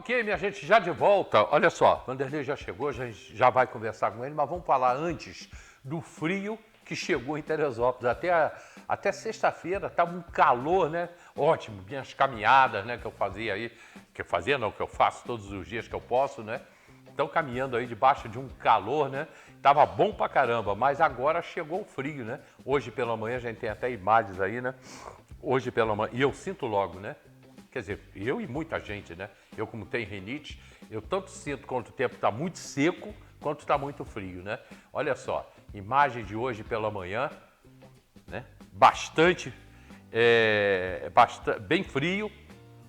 Ok, minha gente, já de volta. Olha só, Vanderlei já chegou, a gente já vai conversar com ele, mas vamos falar antes do frio que chegou em Teresópolis. Até sexta-feira estava um calor, né? Ótimo, minhas caminhadas, né, que eu fazia aí, que eu faço todos os dias que eu posso, né? Estão caminhando aí debaixo de um calor, né? Tava bom pra caramba, mas agora chegou o frio, né? Hoje pela manhã, a gente tem até imagens aí, né? Hoje pela manhã, e eu sinto logo, né? Quer dizer, eu e muita gente, né? Eu, como tenho rinite, eu tanto sinto quando o tempo está muito seco, quanto está muito frio, né? Olha só, imagem de hoje pela manhã, né? Bem frio,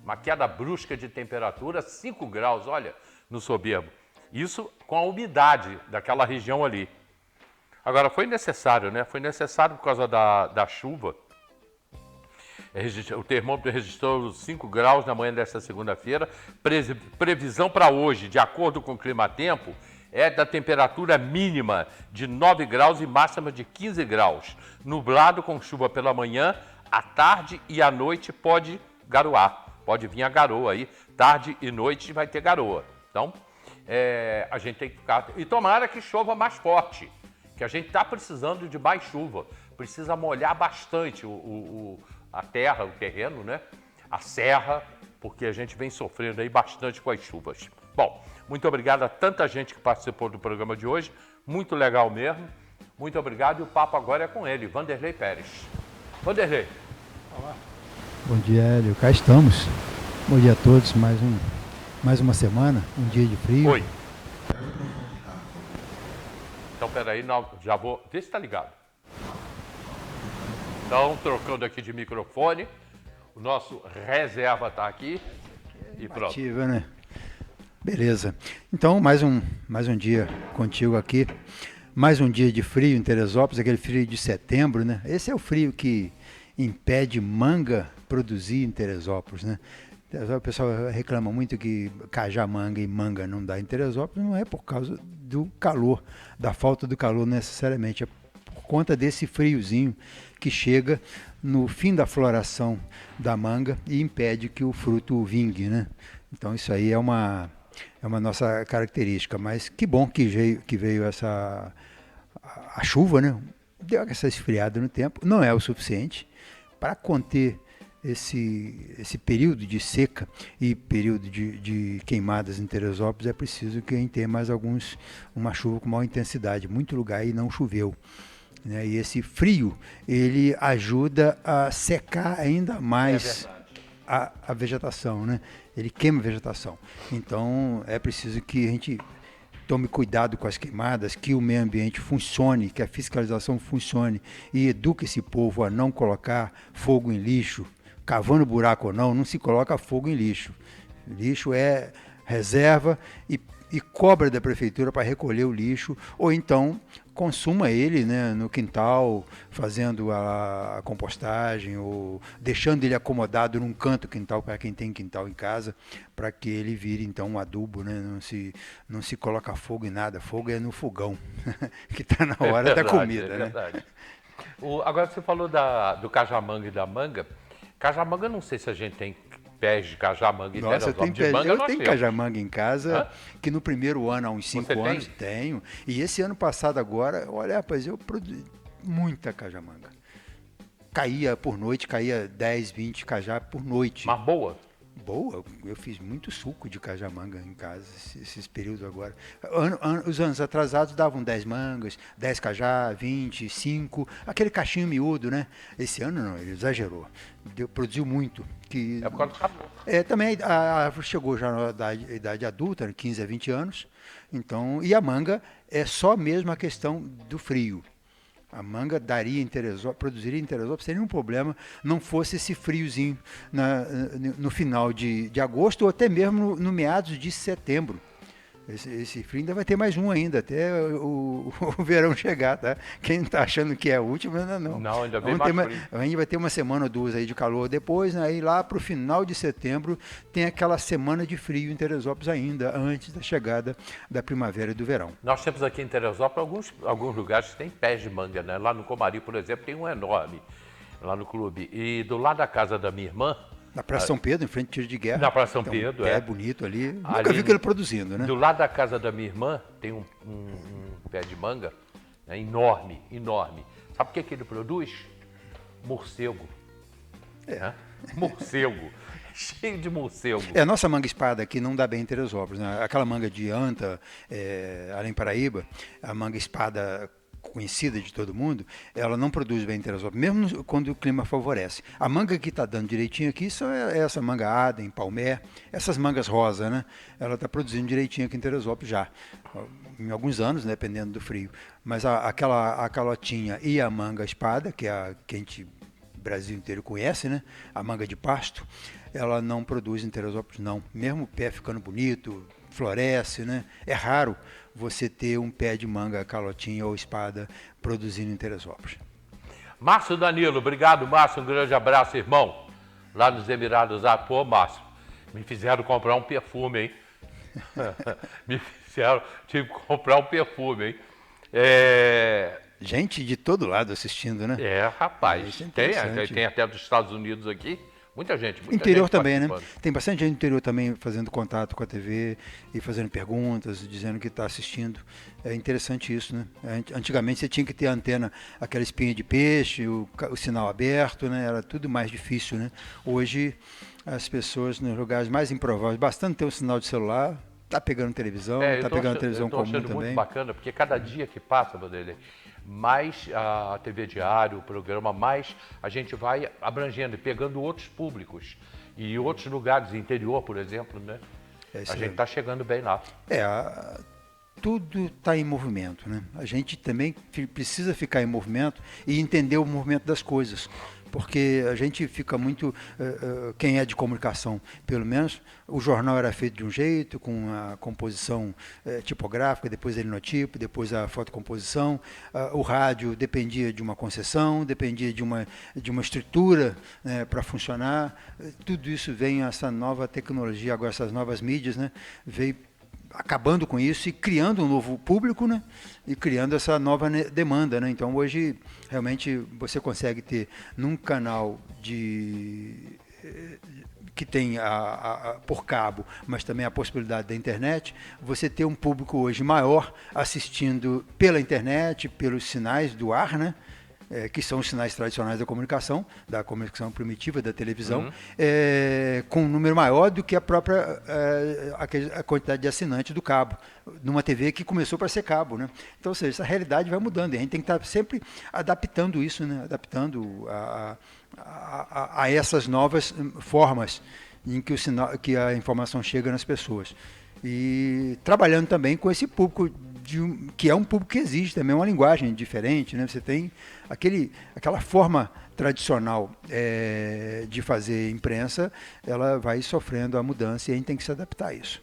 uma queda brusca de temperatura, 5 graus, olha, no Soberbo. Isso com a umidade daquela região ali. Agora, foi necessário, né? Foi necessário por causa da chuva. O termômetro registrou 5 graus na manhã desta segunda-feira. Previsão para hoje, de acordo com o clima-tempo, é da temperatura mínima de 9 graus e máxima de 15 graus. Nublado com chuva pela manhã, à tarde e à noite pode garoar. Pode vir a garoa aí. Tarde e noite vai ter garoa. Então, a gente tem que ficar... E tomara que chova mais forte, que a gente está precisando de mais chuva. Precisa molhar bastante a terra, o terreno, né? A serra, porque a gente vem sofrendo aí bastante com as chuvas. Bom, muito obrigado a tanta gente que participou do programa de hoje. Muito legal mesmo. Muito obrigado. E o papo agora é com ele, Vanderlei Pérez. Vanderlei. Olá. Bom dia, Hélio. Cá estamos. Bom dia a todos. Mais uma semana, um dia de frio. Oi. Então, peraí, já vou... Vê se tá ligado. Então, trocando aqui de microfone, o nosso reserva está aqui e pronto. Ativa, né? Beleza. Então, mais um dia contigo aqui. Mais um dia de frio em Teresópolis, aquele frio de setembro, né? Esse é o frio que impede manga produzir em Teresópolis, né? O pessoal reclama muito que cajá manga e manga não dá em Teresópolis, não é por causa do calor, da falta do calor necessariamente, é por conta desse friozinho que chega no fim da floração da manga e impede que o fruto vingue, né? Então isso aí é uma nossa característica, mas que bom que veio a chuva, né? Deu essa esfriada no tempo, não é o suficiente para conter esse período de seca e período de queimadas em Teresópolis. É preciso que a gente tenha mais uma chuva com maior intensidade. Muito lugar aí não choveu, né? E esse frio, ele ajuda a secar ainda mais a vegetação, né? Ele queima a vegetação. Então, é preciso que a gente tome cuidado com as queimadas, que o meio ambiente funcione, que a fiscalização funcione e eduque esse povo a não colocar fogo em lixo, cavando buraco ou não se coloca fogo em lixo. Lixo é reserva e cobra da prefeitura para recolher o lixo, ou então consuma ele, né, no quintal, fazendo a compostagem, ou deixando ele acomodado num canto quintal, para quem tem quintal em casa, para que ele vire então um adubo, né? Não se coloca fogo em nada, fogo é no fogão, que está na hora da comida. É verdade. Agora você falou do cajamanga e da manga. Cajamanga, não sei se a gente tem pés de cajamanga e Teresópolis. Eu tenho cajamanga em casa, que no primeiro ano, há uns 5 anos, tenho. E esse ano passado agora, olha, rapaz, eu produzi muita cajamanga. Caía por noite, caía 10, 20 cajá por noite. Mas boa? Boa, eu fiz muito suco de cajamanga em casa, esses períodos agora. Os anos atrasados davam 10 mangas, 10 cajá, 20, 5, aquele cachinho miúdo, né? Esse ano não, ele exagerou. Produziu muito. É por causa do calor. Também a árvore chegou já na idade adulta, 15 a 20 anos. Então, e a manga é só mesmo a questão do frio. A manga produziria em Teresópolis sem nenhum problema, não fosse esse friozinho no final de agosto ou até mesmo no meados de setembro. Esse frio ainda vai ter mais um ainda, até o verão chegar, tá? Quem está achando que é o último, ainda não. Não, ainda bem mais frio. A gente vai ter uma semana ou duas aí de calor depois, né? Aí lá para o final de setembro tem aquela semana de frio em Teresópolis ainda, antes da chegada da primavera e do verão. Nós temos aqui em Teresópolis alguns lugares que tem pés de manga, né? Lá no Comari, por exemplo, tem um enorme, lá no clube. E do lado da casa da minha irmã, Na Praça São Pedro, em frente ao tiro de guerra. Na Praça São Tem Pedro, pé bonito ali. Nunca Ali vi ele produzindo, né? Do lado da casa da minha irmã tem um pé de manga, né, enorme, enorme. Sabe o que ele produz? Morcego. Né? Morcego. Cheio de morcego. A nossa manga espada aqui não dá bem em Teresópolis, né? Aquela manga de anta, Além Paraíba, a manga espada conhecida de todo mundo, ela não produz bem em Teresópolis, mesmo quando o clima favorece. A manga que está dando direitinho aqui só é essa manga Adem, Palmé, essas mangas rosa, né? Ela está produzindo direitinho aqui em Teresópolis já, em alguns anos, né, dependendo do frio. Mas a calotinha e a manga espada, que é a que a gente, o Brasil inteiro conhece, né? A manga de pasto, ela não produz em Teresópolis, não. Mesmo o pé ficando bonito, floresce, né? É raro você ter um pé de manga calotinha ou espada produzindo em Teresópolis. Márcio Danilo, obrigado, Márcio, um grande abraço, irmão. Lá nos Emirados, pô, Márcio, me fizeram comprar um perfume, hein? Tive que comprar um perfume, hein? Gente de todo lado assistindo, né? Rapaz, tem até dos Estados Unidos aqui. Muita gente. Interior gente também, né? Tem bastante gente no interior também fazendo contato com a TV e fazendo perguntas, dizendo que está assistindo. É interessante isso, né? Antigamente você tinha que ter a antena, aquela espinha de peixe, o sinal aberto, né? Era tudo mais difícil, né? Hoje, as pessoas nos lugares mais improváveis, bastando ter um sinal de celular, tá pegando televisão, tá pegando televisão comum também. Muito bacana, porque cada dia que passa, Vanderlei, mais a TV Diário, o programa, mais a gente vai abrangendo e pegando outros públicos e outros lugares, interior, por exemplo, né? A gente está chegando bem lá. Tudo está em movimento, né? A gente também precisa ficar em movimento e entender o movimento das coisas. Porque a gente fica muito, quem é de comunicação, pelo menos, o jornal era feito de um jeito, com a composição tipográfica, depois a linotipo, depois a fotocomposição, o rádio dependia de uma concessão, dependia de uma estrutura, né, para funcionar. Tudo isso vem, essa nova tecnologia, agora essas novas mídias, né, veio acabando com isso e criando um novo público, né? E criando essa nova demanda, né? Então hoje realmente você consegue ter num canal que tem por cabo, mas também a possibilidade da internet, você ter um público hoje maior assistindo pela internet, pelos sinais do ar, né? Que são os sinais tradicionais da comunicação primitiva, da televisão, com um número maior do que a própria a quantidade de assinantes do cabo, numa TV que começou para ser cabo, né? Então, ou seja, essa realidade vai mudando, e a gente tem que estar sempre adaptando isso, né? Adaptando a essas novas formas em que a informação chega nas pessoas. E trabalhando também com esse público, que é um público que exige também uma linguagem diferente, né? Você tem aquela forma tradicional de fazer imprensa, ela vai sofrendo a mudança e a gente tem que se adaptar a isso.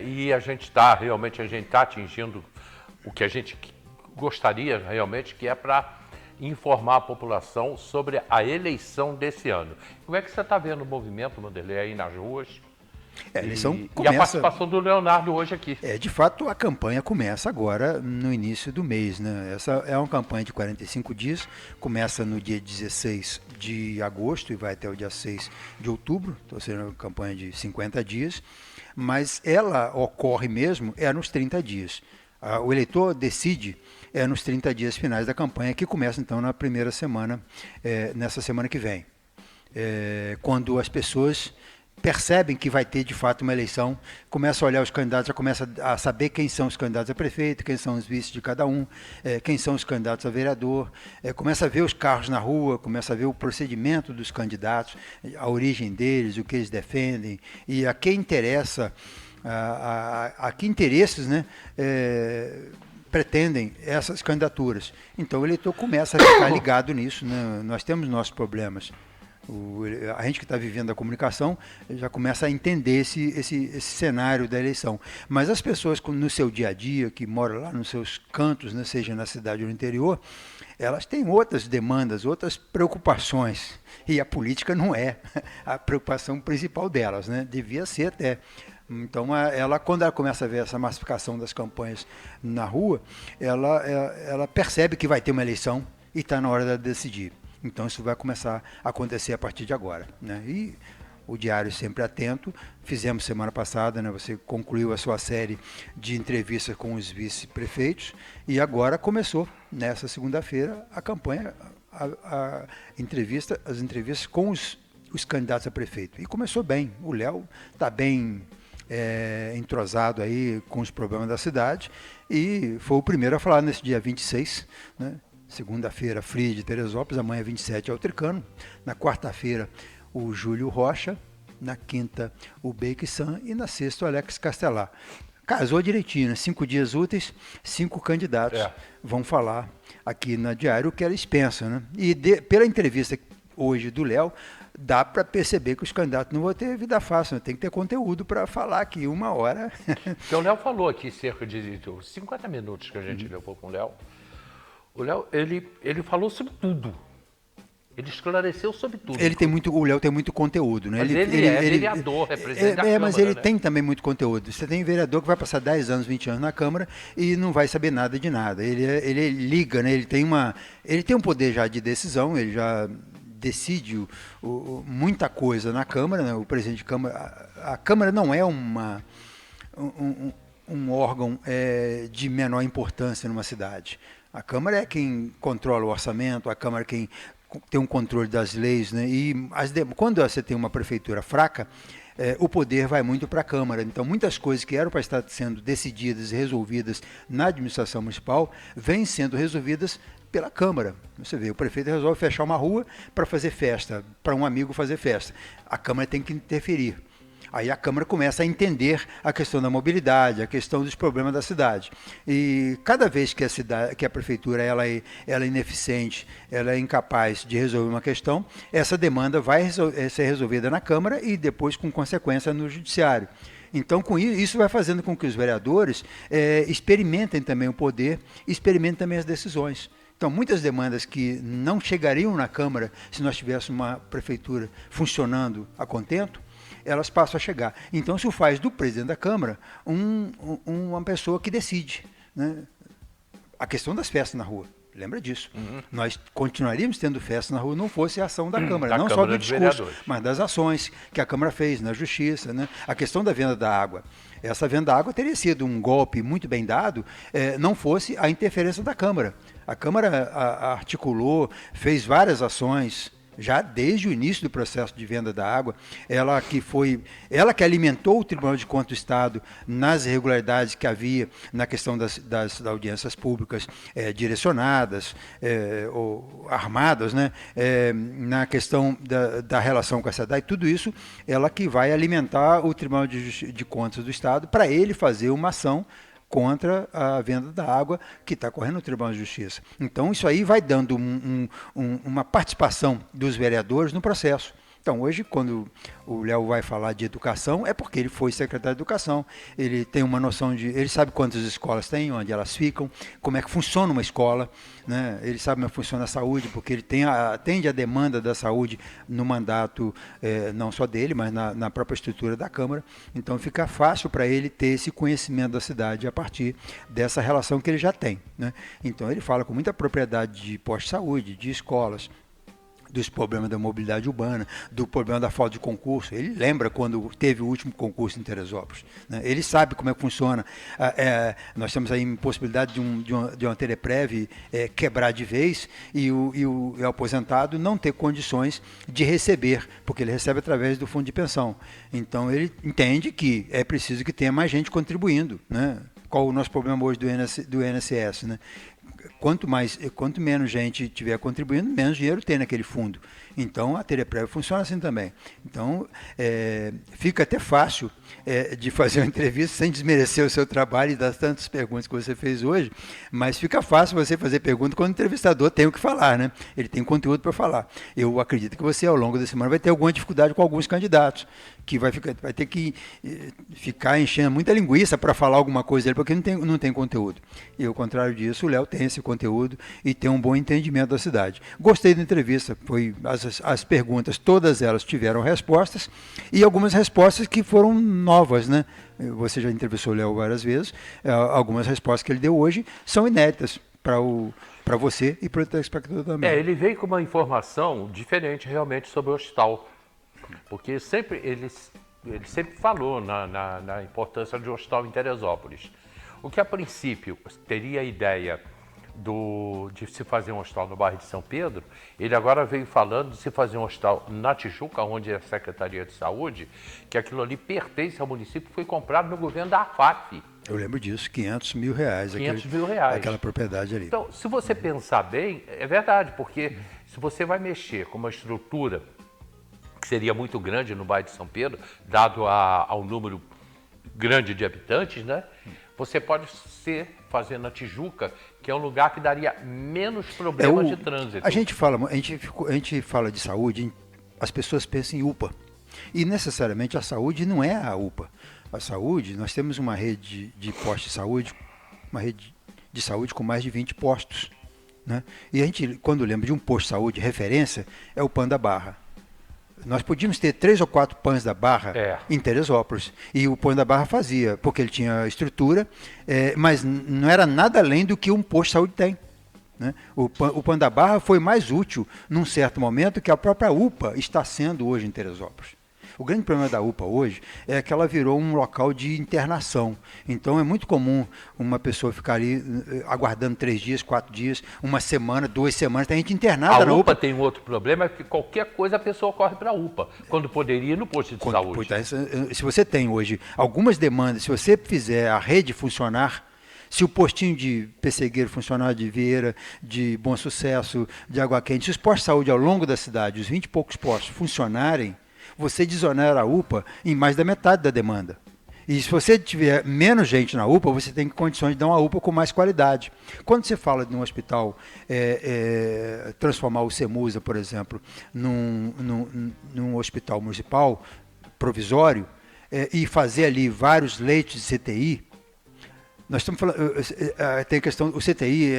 E a gente está atingindo o que a gente gostaria realmente, que é para informar a população sobre a eleição desse ano. Como é que você está vendo o movimento, Vanderlei, aí nas ruas? A eleição e começa... a participação do Leonardo hoje aqui. De fato, a campanha começa agora no início do mês, né? Essa é uma campanha de 45 dias, começa no dia 16 de agosto e vai até o dia 6 de outubro, então será uma campanha de 50 dias, mas ela ocorre mesmo nos 30 dias. O eleitor decide nos 30 dias finais da campanha, que começa então na primeira semana, nessa semana que vem, quando as pessoas percebem que vai ter de fato uma eleição, começa a olhar os candidatos, já começa a saber quem são os candidatos a prefeito, quem são os vices de cada um, quem são os candidatos a vereador, começa a ver os carros na rua, começa a ver o procedimento dos candidatos, a origem deles, o que eles defendem e a quem interessa, a que interesses, né, pretendem essas candidaturas. Então o eleitor começa a ficar ligado nisso, né? Nós temos nossos problemas. A gente que está vivendo a comunicação já começa a entender esse cenário da eleição. Mas as pessoas no seu dia a dia, que moram lá nos seus cantos, né, seja na cidade ou no interior, elas têm outras demandas, outras preocupações. E a política não é a preocupação principal delas, né? Devia ser até. Então, quando ela começa a ver essa massificação das campanhas na rua, ela percebe que vai ter uma eleição e está na hora de decidir. Então isso vai começar a acontecer a partir de agora, né? E o Diário sempre atento. Fizemos semana passada, né? Você concluiu a sua série de entrevistas com os vice-prefeitos e agora começou, nessa segunda-feira, a campanha, as entrevistas com os candidatos a prefeito. E começou bem. O Léo está bem entrosado aí com os problemas da cidade e foi o primeiro a falar nesse dia 26, né? Segunda-feira, Fria de Teresópolis, amanhã 27 é o Tricano. Na quarta-feira, o Júlio Rocha, na quinta o Bake San e na sexta o Alex Castelar. Casou direitinho, né? 5 dias úteis, 5 candidatos vão falar aqui na Diário o que eles pensam, né? E pela entrevista hoje do Léo, dá para perceber que os candidatos não vão ter vida fácil, né? Tem que ter conteúdo para falar aqui 1 hora. Então o Léo falou aqui cerca de 50 minutos que a gente levou com o Léo. O Léo, ele falou sobre tudo. Ele esclareceu sobre tudo. O Léo tem muito conteúdo, né? Mas ele é vereador, é presidente da Câmara. Mas ele tem também muito conteúdo. Você tem vereador que vai passar 10 anos, 20 anos na Câmara e não vai saber nada de nada. Ele liga, né? Ele tem um poder já de decisão, ele já decide muita coisa na Câmara, né? O presidente de Câmara... A Câmara não é um órgão de menor importância numa cidade. A Câmara é quem controla o orçamento, a Câmara é quem tem um controle das leis, né? E quando você tem uma prefeitura fraca, o poder vai muito para a Câmara. Então, muitas coisas que eram para estar sendo decididas e resolvidas na administração municipal, vêm sendo resolvidas pela Câmara. Você vê, o prefeito resolve fechar uma rua para fazer festa, para um amigo fazer festa. A Câmara tem que interferir. Aí a Câmara começa a entender a questão da mobilidade, a questão dos problemas da cidade. E cada vez que a prefeitura ela é ineficiente, ela é incapaz de resolver uma questão, essa demanda vai ser resolvida na Câmara e depois com consequência no Judiciário. Então, com isso vai fazendo com que os vereadores experimentem também o poder, experimentem também as decisões. Então, muitas demandas que não chegariam na Câmara se nós tivéssemos uma prefeitura funcionando a contento, elas passam a chegar. Então, isso faz do presidente da Câmara uma pessoa que decide, né? A questão das festas na rua. Lembra disso. Nós continuaríamos tendo festas na rua, não fosse a ação da Câmara, não só do discurso, mas das ações que a Câmara fez na Justiça, né? A questão da venda da água. Essa venda da água teria sido um golpe muito bem dado, não fosse a interferência da Câmara. A Câmara articulou, fez várias ações, já desde o início do processo de venda da água, ela que alimentou o Tribunal de Contas do Estado nas irregularidades que havia na questão das audiências públicas direcionadas ou armadas, né? Na questão da relação com a cidade, tudo isso, ela que vai alimentar o Tribunal de Contas do Estado para ele fazer uma ação contra a venda da água que está correndo no Tribunal de Justiça. Então, isso aí vai dando uma participação dos vereadores no processo. Então, hoje, quando o Léo vai falar de educação, é porque ele foi secretário de Educação, ele tem uma noção ele sabe quantas escolas tem, onde elas ficam, como é que funciona uma escola, né? Ele sabe como funciona a saúde, porque ele atende a demanda da saúde no mandato, não só dele, mas na própria estrutura da Câmara. Então, fica fácil para ele ter esse conhecimento da cidade a partir dessa relação que ele já tem, né? Então, ele fala com muita propriedade de posto de saúde, de escolas, dos problemas da mobilidade urbana, do problema da falta de concurso. Ele lembra quando teve o último concurso em Teresópolis, né? Ele sabe como é que funciona. Nós temos aí possibilidade de uma Teleprev quebrar de vez e o aposentado não ter condições de receber, porque ele recebe através do fundo de pensão. Então, ele entende que é preciso que tenha mais gente contribuindo, né? Qual o nosso problema hoje do INSS, né? Quanto menos gente tiver contribuindo, menos dinheiro tem naquele fundo. Então, a Teleprev funciona assim também. Então, fica até fácil de fazer uma entrevista sem desmerecer o seu trabalho e das tantas perguntas que você fez hoje, mas fica fácil você fazer pergunta quando o entrevistador tem o que falar, né? Ele tem conteúdo para falar. Eu acredito que você, ao longo da semana, vai ter alguma dificuldade com alguns candidatos, que vai ter que ficar enchendo muita linguiça para falar alguma coisa dele, porque não tem conteúdo. E, ao contrário disso, o Léo tem esse conteúdo e tem um bom entendimento da cidade. Gostei da entrevista, as perguntas, todas elas tiveram respostas, e algumas respostas que foram novas, né? Você já entrevistou o Léo várias vezes, algumas respostas que ele deu hoje são inéditas para para você e para o telespectador também. Ele veio com uma informação diferente realmente sobre o hospital, porque ele sempre falou na importância de um hospital em Teresópolis. O que a princípio teria a ideia de se fazer um hospital no bairro de São Pedro, ele agora veio falando de se fazer um hospital na Tijuca, onde é a Secretaria de Saúde, que aquilo ali pertence ao município, foi comprado no governo da AFAP. Eu lembro disso, R$500 mil. 500 mil reais. Aquela propriedade ali. Então, se você pensar bem, é verdade, porque se você vai mexer com uma estrutura que seria muito grande no bairro de São Pedro, dado ao número grande de habitantes, né? Você pode fazer na Tijuca, que é um lugar que daria menos problemas de trânsito. A gente fala de saúde, as pessoas pensam em UPA. E necessariamente a saúde não é a UPA. A saúde, nós temos uma rede de postos de saúde, uma rede de saúde com mais de 20 postos. Né? E a gente, quando lembra de um posto de saúde, referência, é o PAN da Barra. Nós podíamos ter 3 ou 4 PANs da Barra em Teresópolis. E o PAN da Barra fazia, porque ele tinha estrutura, mas não era nada além do que um posto de saúde tem. Né? O PAN da Barra foi mais útil num certo momento que a própria UPA está sendo hoje em Teresópolis. O grande problema da UPA hoje é que ela virou um local de internação. Então é muito comum uma pessoa ficar ali aguardando 3 dias, 4 dias, uma semana, 2 semanas. Tem gente internada na UPA. A UPA tem um outro problema, é que qualquer coisa a pessoa corre para a UPA, quando poderia ir no posto de saúde. Se você tem hoje algumas demandas, se você fizer a rede funcionar, se o postinho de Pessegueiro funcionar, de Vieira, de Bom Sucesso, de Água Quente, se os postos de saúde ao longo da cidade, os 20 e poucos postos funcionarem, você desonera a UPA em mais da metade da demanda. E se você tiver menos gente na UPA, você tem condições de dar uma UPA com mais qualidade. Quando você fala de um hospital, transformar o CEMUSA, por exemplo, num hospital municipal provisório, e fazer ali vários leitos de CTI, nós estamos falando, tem a questão, o CTI,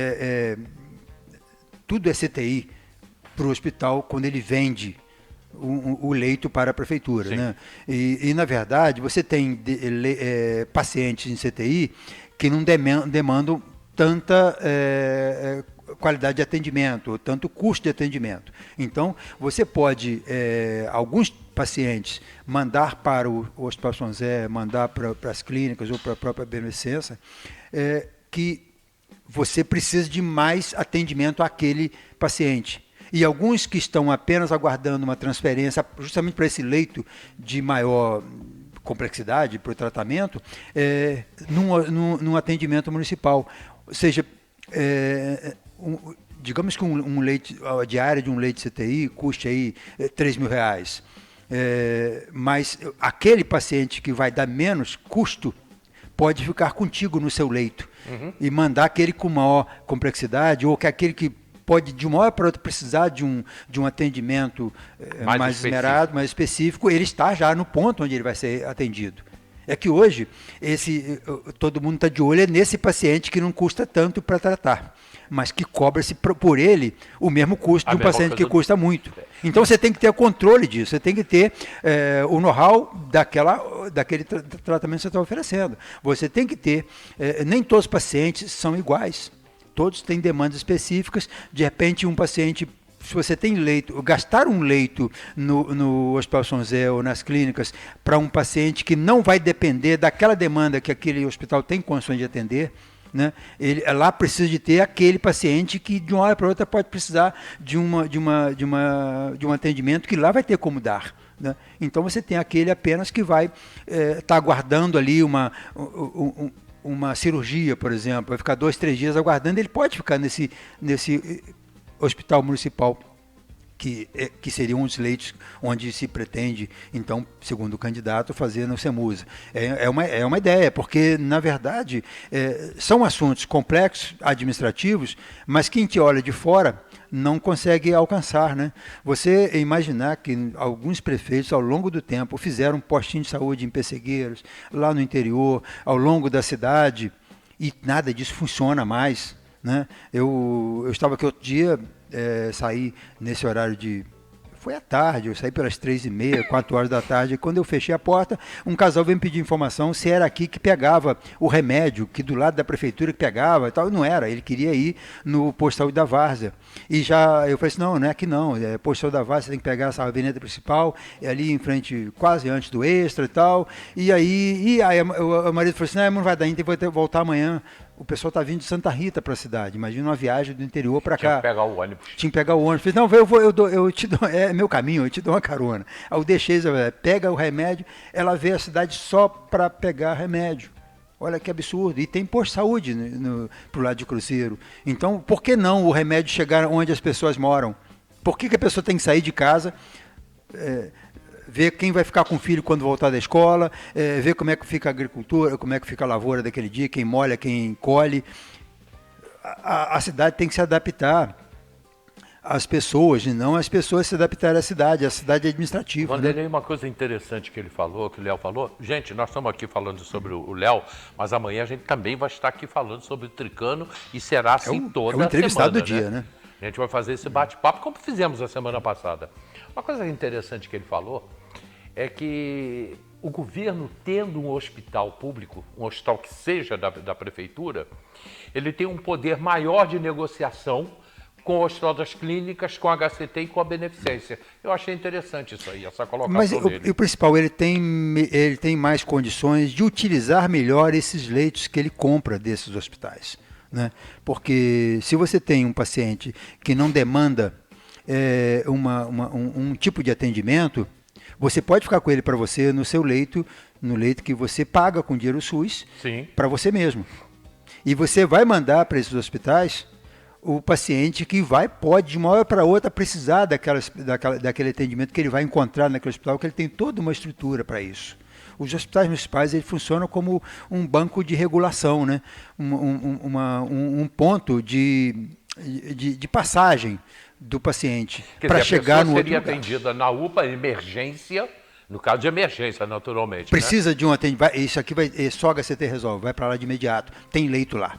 tudo é CTI para o hospital quando ele vende o leito para a prefeitura. Né? E, na verdade, você tem pacientes em CTI que não demandam tanta qualidade de atendimento, tanto custo de atendimento. Então, você pode, alguns pacientes, mandar para o Hospital São José, mandar para as clínicas ou para a própria Beneficência, que você precisa de mais atendimento àquele paciente. E alguns que estão apenas aguardando uma transferência justamente para esse leito de maior complexidade para o tratamento, num atendimento municipal. Ou seja, digamos que um leite, a diária de um leite de CTI custe aí R$3 mil. Mas aquele paciente que vai dar menos custo pode ficar contigo no seu leito e mandar aquele com maior complexidade ou que aquele que pode, de uma hora para outra, precisar de um atendimento mais esmerado, mais específico, ele está já no ponto onde ele vai ser atendido. É que hoje, todo mundo está de olho nesse paciente que não custa tanto para tratar, mas que cobra-se por ele o mesmo custo de um paciente que custa muito. Então você tem que ter o controle disso, você tem que ter o know-how daquele tratamento que você está oferecendo. Você tem que ter, nem todos os pacientes são iguais. Todos têm demandas específicas. De repente, um paciente, se você tem leito, gastar um leito no Hospital São José ou nas clínicas para um paciente que não vai depender daquela demanda que aquele hospital tem condições de atender, né? Ele lá precisa de ter aquele paciente que de uma hora para outra pode precisar de um atendimento que lá vai ter como dar. Né? Então você tem aquele apenas que vai estar aguardando ali uma cirurgia, por exemplo, vai ficar 2, 3 dias aguardando, ele pode ficar nesse hospital municipal, que seria um dos leitos onde se pretende, então, segundo o candidato, fazer no CEMUSA. É uma ideia, porque, na verdade, são assuntos complexos, administrativos, mas quem te olha de fora não consegue alcançar. Né? Você imaginar que alguns prefeitos, ao longo do tempo, fizeram um postinho de saúde em Pessegueiros, lá no interior, ao longo da cidade, e nada disso funciona mais. Né? Eu estava aqui outro dia, saí nesse horário foi à tarde, eu saí pelas 3h30, 4 horas da tarde, e quando eu fechei a porta, um casal veio me pedir informação se era aqui que pegava o remédio, que do lado da prefeitura que pegava e tal, não era, ele queria ir no posto de saúde da Várzea. E já, eu falei assim, não é aqui não, é posto de saúde da Várzea, você tem que pegar essa avenida principal, é ali em frente, quase antes do Extra e tal, e aí o marido falou assim, não vai dar, a gente vai ter que voltar amanhã. O pessoal está vindo de Santa Rita para a cidade. Imagina uma viagem do interior para cá. Tinha que pegar o ônibus. Tinha que pegar o ônibus. Falei, não, eu te dou, é meu caminho, eu te dou uma carona. Aí eu deixei, pega o remédio, ela veio à cidade só para pegar remédio. Olha que absurdo. E tem posto de saúde para o lado de Cruzeiro. Então, por que não o remédio chegar onde as pessoas moram? Por que a pessoa tem que sair de casa, ver quem vai ficar com o filho quando voltar da escola, ver como é que fica a agricultura, como é que fica a lavoura daquele dia, quem molha, quem colhe. A cidade tem que se adaptar às pessoas, e não as pessoas se adaptarem à cidade. A cidade é administrativa. Vanderlei, uma coisa interessante que ele falou, que o Léo falou. Gente, nós estamos aqui falando sobre o Léo, mas amanhã a gente também vai estar aqui falando sobre o Tricano e será assim toda a semana. É o entrevistado do dia, né? A gente vai fazer esse bate-papo como fizemos a semana passada. Uma coisa interessante que ele falou é que o governo, tendo um hospital público, um hospital que seja da prefeitura, ele tem um poder maior de negociação com o hospital das clínicas, com a HCT e com a beneficência. Eu achei interessante isso aí, essa colocação dele. Mas o principal, ele tem mais condições de utilizar melhor esses leitos que ele compra desses hospitais, né? Porque se você tem um paciente que não demanda um tipo de atendimento, você pode ficar com ele para você no seu leito, no leito que você paga com dinheiro SUS, para você mesmo. E você vai mandar para esses hospitais o paciente que pode, de uma hora para outra, precisar daquele atendimento que ele vai encontrar naquele hospital, que ele tem toda uma estrutura para isso. Os hospitais municipais eles funcionam como um banco de regulação, né? Um ponto de passagem do paciente para chegar no outro lugar. Seria atendida na UPA, emergência, no caso de emergência, naturalmente. Precisa, né? De um atendimento. Isso aqui só a HCT resolve, vai para lá de imediato. Tem leito lá.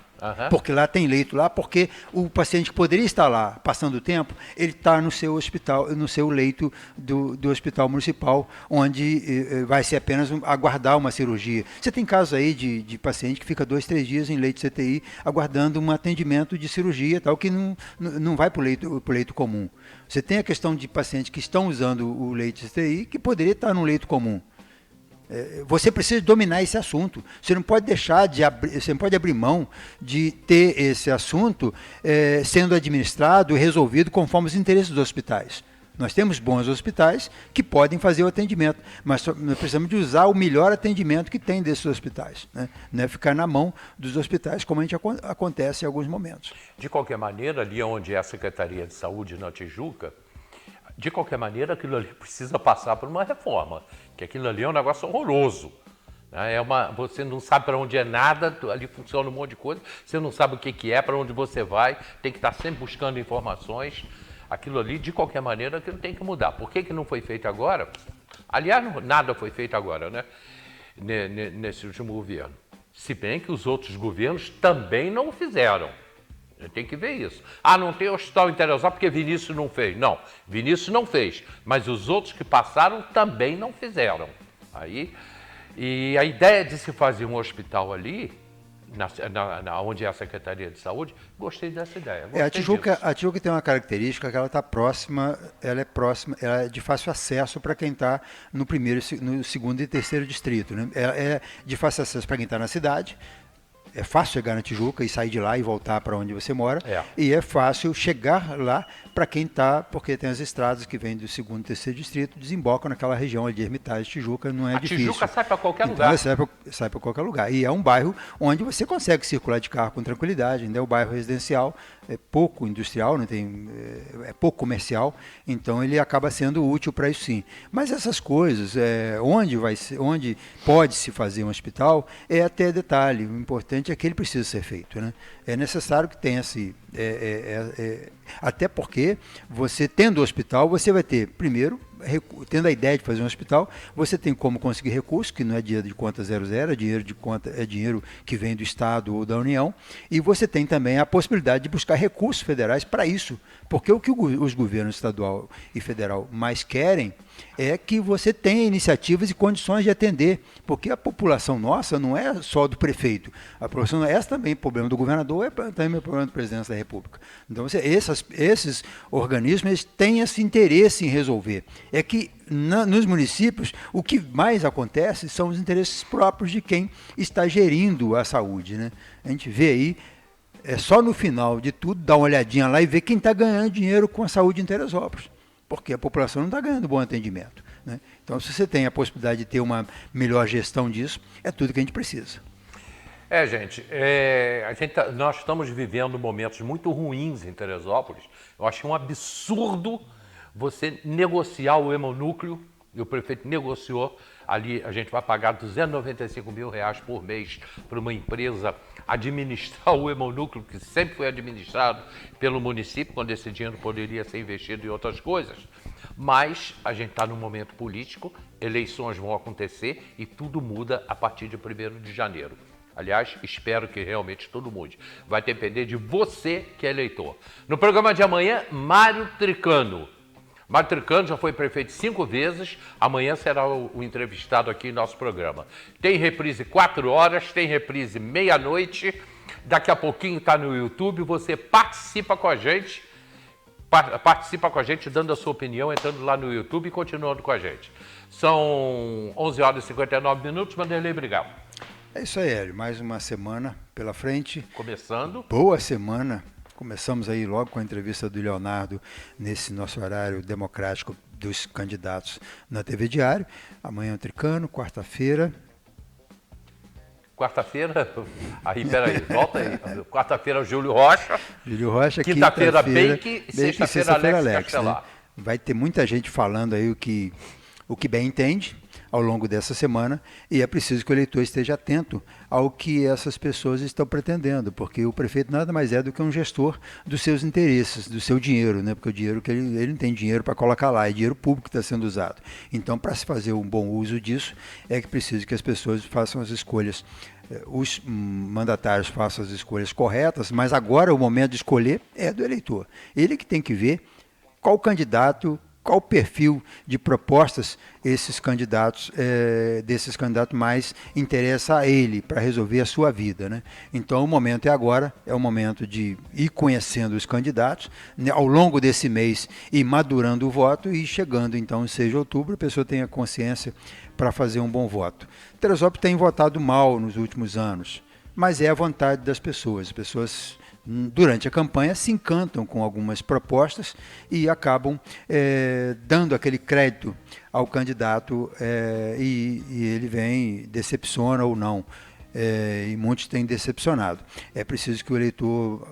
Porque lá tem leito lá, porque o paciente que poderia estar lá passando o tempo, ele está no seu hospital, no seu leito do hospital municipal, onde vai ser apenas aguardar uma cirurgia. Você tem casos aí de paciente que fica 2, 3 dias em leito de CTI aguardando um atendimento de cirurgia, tal, que não vai para o leito comum. Você tem a questão de pacientes que estão usando o leito de CTI que poderia estar no leito comum. Você precisa dominar esse assunto. Você não pode você não pode abrir mão de ter esse assunto sendo administrado e resolvido conforme os interesses dos hospitais. Nós temos bons hospitais que podem fazer o atendimento, mas nós precisamos de usar o melhor atendimento que tem desses hospitais, né? Não é ficar na mão dos hospitais, como acontece em alguns momentos. De qualquer maneira, ali onde é a Secretaria de Saúde, na Tijuca, de qualquer maneira, aquilo ali precisa passar por uma reforma, que aquilo ali é um negócio horroroso. Você não sabe para onde é nada, ali funciona um monte de coisa, você não sabe o que é, para onde você vai, tem que estar sempre buscando informações. Aquilo ali, de qualquer maneira, aquilo tem que mudar. Por que não foi feito agora? Aliás, nada foi feito agora, né? Nesse último governo. Se bem que os outros governos também não fizeram. Tem que ver isso. Não tem hospital em Teresópolis porque Vinícius não fez. Não, Vinícius não fez, mas os outros que passaram também não fizeram. E a ideia de se fazer um hospital ali, onde é a Secretaria de Saúde, gostei dessa ideia. A Tijuca tem uma característica que ela está próxima, ela é de fácil acesso para quem está no primeiro, no segundo e terceiro distrito, né? É de fácil acesso para quem está na cidade. É fácil chegar na Tijuca e sair de lá e voltar para onde você mora. E é fácil chegar lá para quem está, porque tem as estradas que vêm do segundo e terceiro distrito, desembocam naquela região ali de Hermitage, Tijuca, não é difícil. A Tijuca sai para qualquer lugar. Sai para qualquer lugar. E é um bairro onde você consegue circular de carro com tranquilidade. Ainda é um bairro residencial, é pouco industrial, é pouco comercial, então ele acaba sendo útil para isso sim. Mas essas coisas, onde pode se fazer um hospital, é até detalhe. O importante é que ele precisa ser feito, né? É necessário que tenha Até porque você tendo hospital, você vai ter, primeiro, tendo a ideia de fazer um hospital, você tem como conseguir recursos, que não é dinheiro de conta 00, é dinheiro que vem do Estado ou da União, e você tem também a possibilidade de buscar recursos federais para isso, porque o que os governos estadual e federal mais querem é que você tenha iniciativas e condições de atender, porque a população nossa não é só do prefeito, a população é também problema do governador, é também problema do presidente da República. Então, esses organismos eles têm esse interesse em resolver. É que nos municípios o que mais acontece são os interesses próprios de quem está gerindo a saúde, né? A gente vê aí, é só no final de tudo, dar uma olhadinha lá e ver quem está ganhando dinheiro com a saúde em Teresópolis, porque a população não está ganhando bom atendimento, né? Então, se você tem a possibilidade de ter uma melhor gestão disso, é tudo que a gente precisa. Gente, nós estamos vivendo momentos muito ruins em Teresópolis. Eu acho um absurdo você negociar o hemonúcleo, e o prefeito negociou, ali a gente vai pagar R$295 mil por mês para uma empresa administrar o hemonúcleo, que sempre foi administrado pelo município, quando esse dinheiro poderia ser investido em outras coisas. Mas a gente está num momento político, eleições vão acontecer e tudo muda a partir de 1º de janeiro. Aliás, espero que realmente tudo mude. Vai depender de você que é eleitor. No programa de amanhã, Mário Tricano. Mário Tricano já foi prefeito 5 vezes, amanhã será o entrevistado aqui em nosso programa. Tem reprise 4 horas, tem reprise meia-noite, daqui a pouquinho está no YouTube, você participa com a gente dando a sua opinião, entrando lá no YouTube e continuando com a gente. São 11 horas e 59 minutos, Vanderlei Brigão. É isso aí, Hélio, mais uma semana pela frente. Começando. Boa semana. Começamos aí logo com a entrevista do Leonardo nesse nosso horário democrático dos candidatos na TV Diário. Amanhã é o Tricano, quarta-feira. Quarta-feira, peraí, volta aí. Quarta-feira é o Júlio Rocha. Júlio Rocha, quinta-feira Bake e sexta-feira Alex Castelar. Né? Vai ter muita gente falando aí o que bem entende ao longo dessa semana, e é preciso que o eleitor esteja atento ao que essas pessoas estão pretendendo, porque o prefeito nada mais é do que um gestor dos seus interesses, do seu dinheiro, né? Porque o dinheiro que ele não tem dinheiro para colocar lá, é dinheiro público que está sendo usado. Então, para se fazer um bom uso disso, é que preciso que as pessoas façam as escolhas, os mandatários façam as escolhas corretas, mas agora o momento de escolher é do eleitor. Ele que tem que ver qual candidato, qual o perfil de propostas desses candidatos mais interessa a ele para resolver a sua vida, né? Então o momento é agora, é o momento de ir conhecendo os candidatos, né, ao longo desse mês e madurando o voto e chegando então em 6 de outubro a pessoa tenha consciência para fazer um bom voto. Teresópolis tem votado mal nos últimos anos, mas é a vontade das pessoas. As pessoas durante a campanha se encantam com algumas propostas e acabam dando aquele crédito ao candidato e ele vem, decepciona ou não. E muitos têm decepcionado. É preciso que o eleitor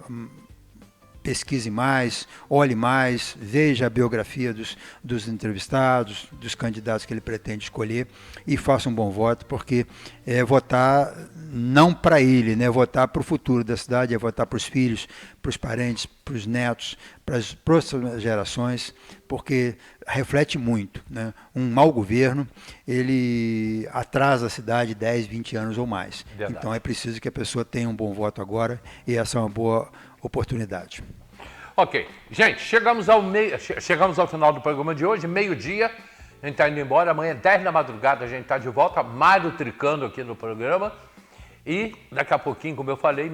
pesquise mais, olhe mais, veja a biografia dos entrevistados, dos candidatos que ele pretende escolher e faça um bom voto, porque é votar não para ele, né? Votar para o futuro da cidade, é votar para os filhos, para os parentes, para os netos, para as próximas gerações, porque reflete muito, né? Um mau governo, ele atrasa a cidade 10, 20 anos ou mais. Verdade. Então é preciso que a pessoa tenha um bom voto agora e essa é uma boa oportunidade. Ok. Gente, chegamos ao final do programa de hoje, meio-dia, a gente está indo embora, amanhã 10 da madrugada a gente está de volta, Mário Tricano aqui no programa, e daqui a pouquinho, como eu falei,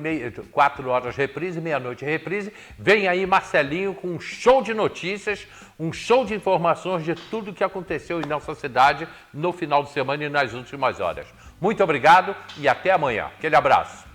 4 horas reprise, meia-noite reprise, vem aí Marcelinho com um show de notícias, um show de informações de tudo que aconteceu em nossa cidade no final de semana e nas últimas horas. Muito obrigado e até amanhã. Aquele abraço.